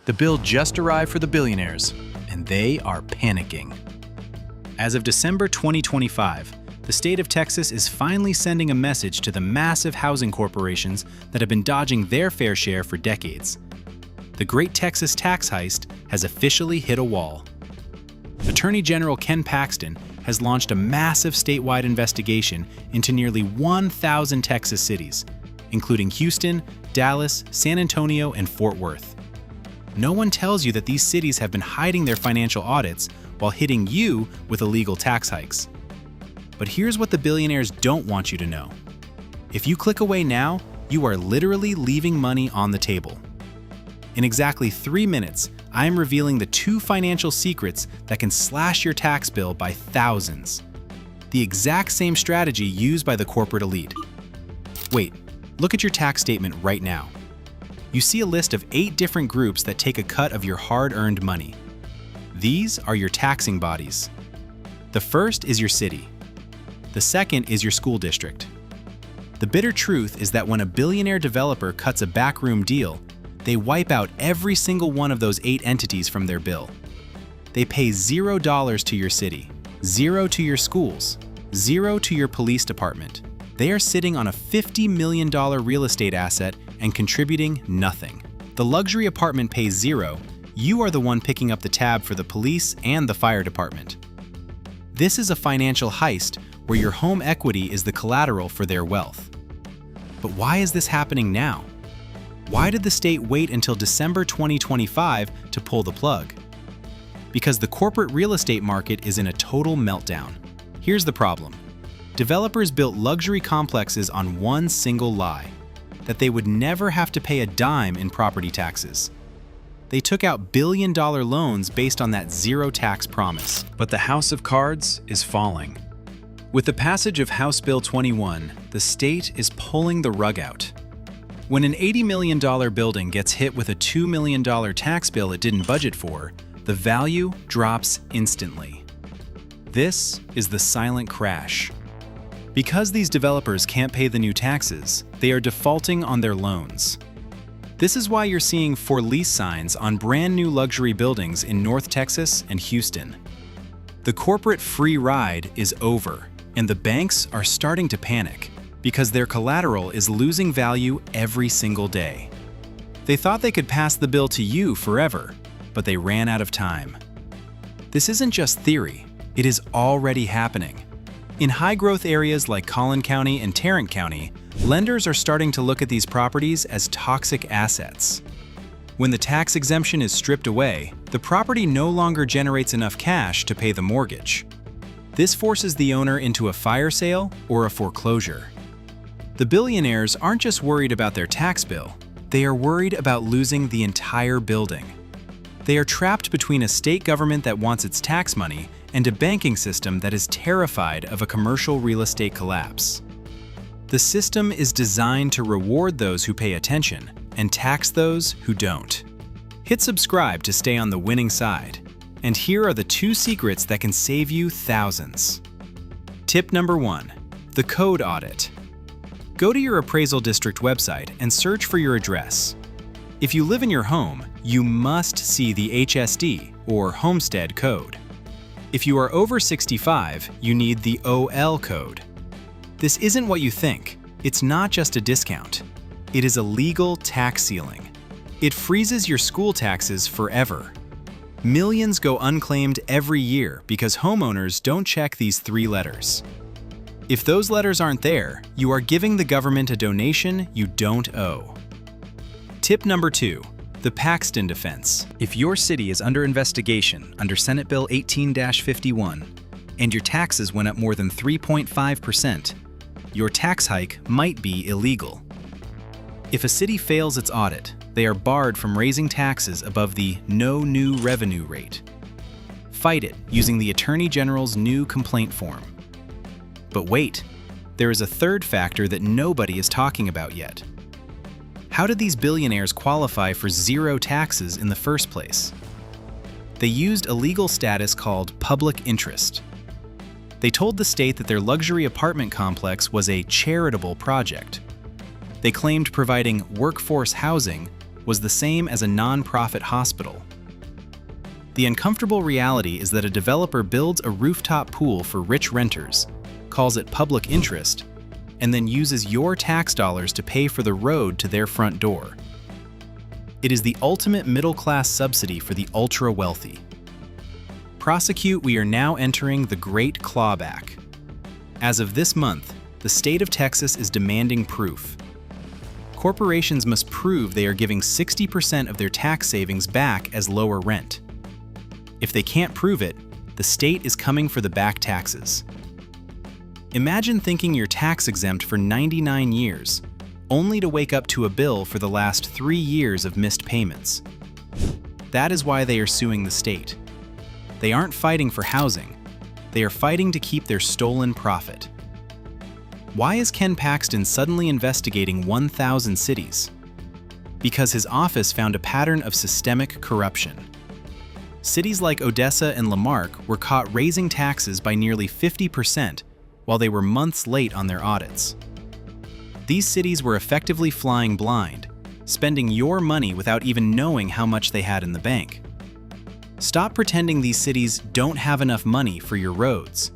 The bill just arrived for the billionaires, and they are panicking. As of December 2025, the state of Texas is finally sending a message to the massive housing corporations that have been dodging their fair share for decades. The great Texas Tax Heist has officially hit a wall. Attorney General Ken Paxton has launched a massive statewide investigation into nearly 1,000 Texas cities, including Houston, Dallas, San Antonio, and Fort Worth. No one tells you that these cities have been hiding their financial audits while hitting you with illegal tax hikes. But here's what the billionaires don't want you to know. If you click away now, you are literally leaving money on the table. In exactly 3 minutes, I am revealing the 2 financial secrets that can slash your tax bill by thousands. The exact same strategy used by the corporate elite. Wait, look at your tax statement right now. You see a list of 8 different groups that take a cut of your hard-earned money. These are your taxing bodies. The first is your city. The second is your school district. The bitter truth is that when a billionaire developer cuts a backroom deal, they wipe out every single one of those 8 entities from their bill. They pay $0 to your city, 0 to your schools, 0 to your police department. They are sitting on a $50 million real estate asset and contributing nothing. The luxury apartment pays 0. You are the one picking up the tab for the police and the fire department. This is a financial heist where your home equity is the collateral for their wealth. But why is this happening now? Why did the state wait until December 2025 to pull the plug? Because the corporate real estate market is in a total meltdown. Here's the problem. Developers built luxury complexes on one single lie: that they would never have to pay a dime in property taxes. They took out billion-dollar loans based on that zero tax promise. But the house of cards is falling. With the passage of House Bill 21, the state is pulling the rug out. When an $80 million building gets hit with a $2 million tax bill it didn't budget for, the value drops instantly. This is the silent crash. Because these developers can't pay the new taxes, they are defaulting on their loans. This is why you're seeing for lease signs on brand new luxury buildings in North Texas and Houston. The corporate free ride is over, and the banks are starting to panic because their collateral is losing value every single day. They thought they could pass the bill to you forever, but they ran out of time. This isn't just theory, it is already happening. In high-growth areas like Collin County and Tarrant County, lenders are starting to look at these properties as toxic assets. When the tax exemption is stripped away, the property no longer generates enough cash to pay the mortgage. This forces the owner into a fire sale or a foreclosure. The billionaires aren't just worried about their tax bill, they are worried about losing the entire building. They are trapped between a state government that wants its tax money and a banking system that is terrified of a commercial real estate collapse. The system is designed to reward those who pay attention and tax those who don't. Hit subscribe to stay on the winning side. And here are the 2 secrets that can save you thousands. Tip number 1, the code audit. Go to your appraisal district website and search for your address. If you live in your home, you must see the HSD or homestead code. If you are over 65, you need the OL code. This isn't what you think. It's not just a discount. It is a legal tax ceiling. It freezes your school taxes forever. Millions go unclaimed every year because homeowners don't check these 3 letters. If those letters aren't there, you are giving the government a donation you don't owe. Tip number 2, the Paxton Defense. If your city is under investigation under Senate Bill 18-51 and your taxes went up more than 3.5%, your tax hike might be illegal. If a city fails its audit, they are barred from raising taxes above the no new revenue rate. Fight it using the Attorney General's new complaint form. But wait, there is a third factor that nobody is talking about yet. How did these billionaires qualify for zero taxes in the first place? They used a legal status called public interest. They told the state that their luxury apartment complex was a charitable project. They claimed providing workforce housing was the same as a nonprofit hospital. The uncomfortable reality is that a developer builds a rooftop pool for rich renters, calls it public interest, and then uses your tax dollars to pay for the road to their front door. It is the ultimate middle-class subsidy for the ultra-wealthy. Prosecute, we are now entering the Great Clawback. As of this month, the state of Texas is demanding proof. Corporations must prove they are giving 60% of their tax savings back as lower rent. If they can't prove it, the state is coming for the back taxes. Imagine thinking you're tax exempt for 99 years, only to wake up to a bill for the last 3 years of missed payments. That is why they are suing the state. They aren't fighting for housing. They are fighting to keep their stolen profit. Why is Ken Paxton suddenly investigating 1,000 cities? Because his office found a pattern of systemic corruption. Cities like Odessa and Lamarck were caught raising taxes by nearly 50% while they were months late on their audits. These cities were effectively flying blind, spending your money without even knowing how much they had in the bank. Stop pretending these cities don't have enough money for your roads.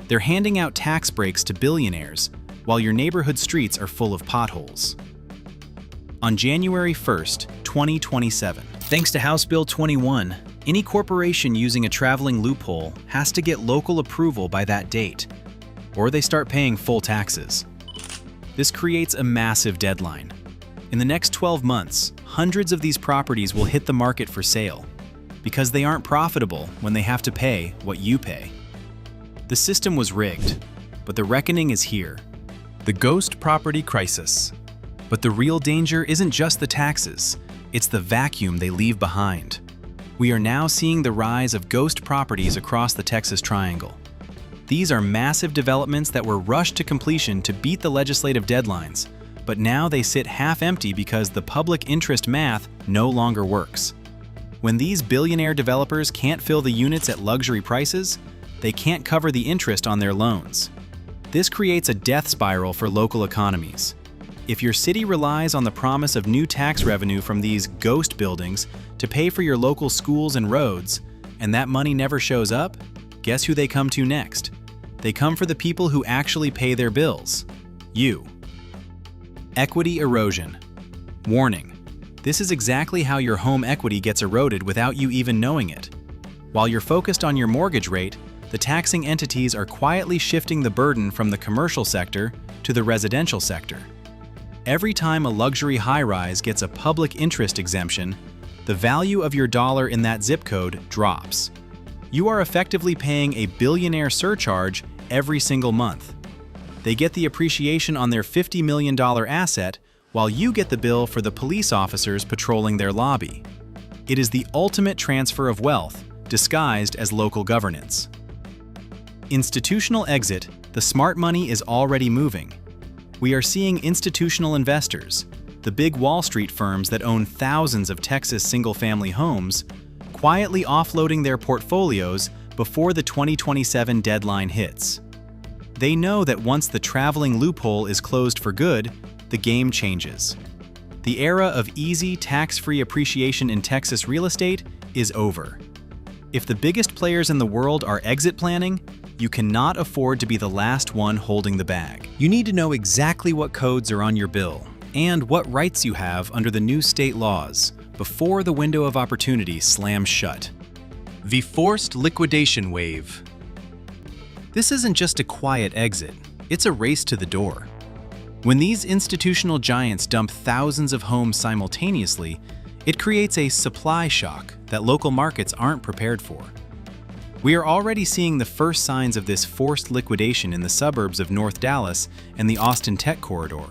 They're handing out tax breaks to billionaires while your neighborhood streets are full of potholes. On January 1st, 2027, thanks to House Bill 21, any corporation using a traveling loophole has to get local approval by that date, or they start paying full taxes. This creates a massive deadline. In the next 12 months, hundreds of these properties will hit the market for sale because they aren't profitable when they have to pay what you pay. The system was rigged, but the reckoning is here. The ghost property crisis. But the real danger isn't just the taxes, it's the vacuum they leave behind. We are now seeing the rise of ghost properties across the Texas Triangle. These are massive developments that were rushed to completion to beat the legislative deadlines, but now they sit half empty because the public interest math no longer works. When these billionaire developers can't fill the units at luxury prices, they can't cover the interest on their loans. This creates a death spiral for local economies. If your city relies on the promise of new tax revenue from these ghost buildings to pay for your local schools and roads, and that money never shows up, guess who they come to next? They come for the people who actually pay their bills. You. Equity erosion. Warning. This is exactly how your home equity gets eroded without you even knowing it. While you're focused on your mortgage rate, the taxing entities are quietly shifting the burden from the commercial sector to the residential sector. Every time a luxury high-rise gets a public interest exemption, the value of your dollar in that zip code drops. You are effectively paying a billionaire surcharge every single month. They get the appreciation on their $50 million asset, while you get the bill for the police officers patrolling their lobby. It is the ultimate transfer of wealth, disguised as local governance. Institutional exit, the smart money is already moving. We are seeing institutional investors, the big Wall Street firms that own thousands of Texas single-family homes, quietly offloading their portfolios before the 2027 deadline hits. They know that once the traveling loophole is closed for good, the game changes. The era of easy, tax-free appreciation in Texas real estate is over. If the biggest players in the world are exit planning, you cannot afford to be the last one holding the bag. You need to know exactly what codes are on your bill and what rights you have under the new state laws before the window of opportunity slams shut. The forced liquidation wave. This isn't just a quiet exit, it's a race to the door. When these institutional giants dump thousands of homes simultaneously, it creates a supply shock that local markets aren't prepared for. We are already seeing the first signs of this forced liquidation in the suburbs of North Dallas and the Austin Tech Corridor.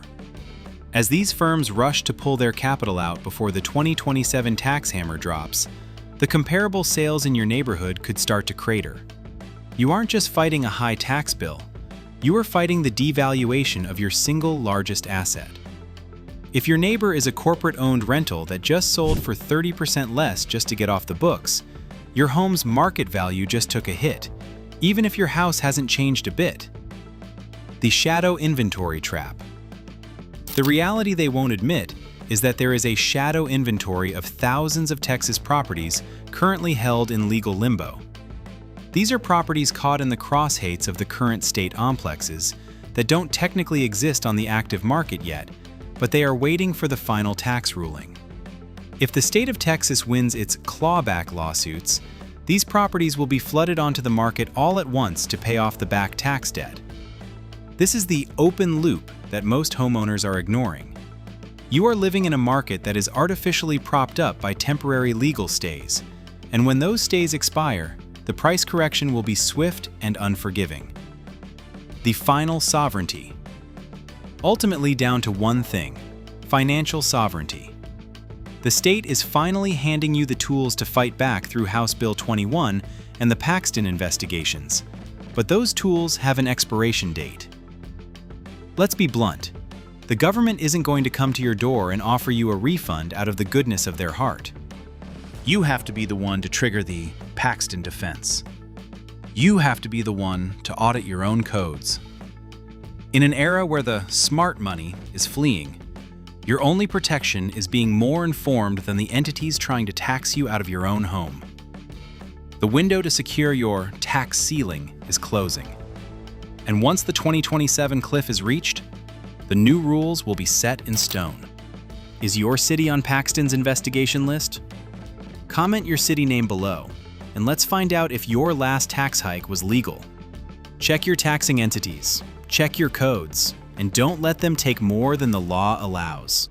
As these firms rush to pull their capital out before the 2027 tax hammer drops, the comparable sales in your neighborhood could start to crater. You aren't just fighting a high tax bill, you are fighting the devaluation of your single largest asset. If your neighbor is a corporate-owned rental that just sold for 30% less just to get off the books, your home's market value just took a hit, even if your house hasn't changed a bit. The shadow inventory trap. The reality they won't admit is that there is a shadow inventory of thousands of Texas properties currently held in legal limbo. These are properties caught in the crosshates of the current state complexes that don't technically exist on the active market yet, but they are waiting for the final tax ruling. If the state of Texas wins its clawback lawsuits, these properties will be flooded onto the market all at once to pay off the back tax debt. This is the open loop that most homeowners are ignoring. You are living in a market that is artificially propped up by temporary legal stays, and when those stays expire, the price correction will be swift and unforgiving. The final sovereignty. Ultimately down to one thing: financial sovereignty. The state is finally handing you the tools to fight back through House Bill 21 and the Paxton investigations, but those tools have an expiration date. Let's be blunt. The government isn't going to come to your door and offer you a refund out of the goodness of their heart. You have to be the one to trigger the Paxton Defense. You have to be the one to audit your own codes. In an era where the smart money is fleeing, your only protection is being more informed than the entities trying to tax you out of your own home. The window to secure your tax ceiling is closing. And once the 2027 cliff is reached, the new rules will be set in stone. Is your city on Paxton's investigation list? Comment your city name below, and let's find out if your last tax hike was legal. Check your taxing entities, check your codes, and don't let them take more than the law allows.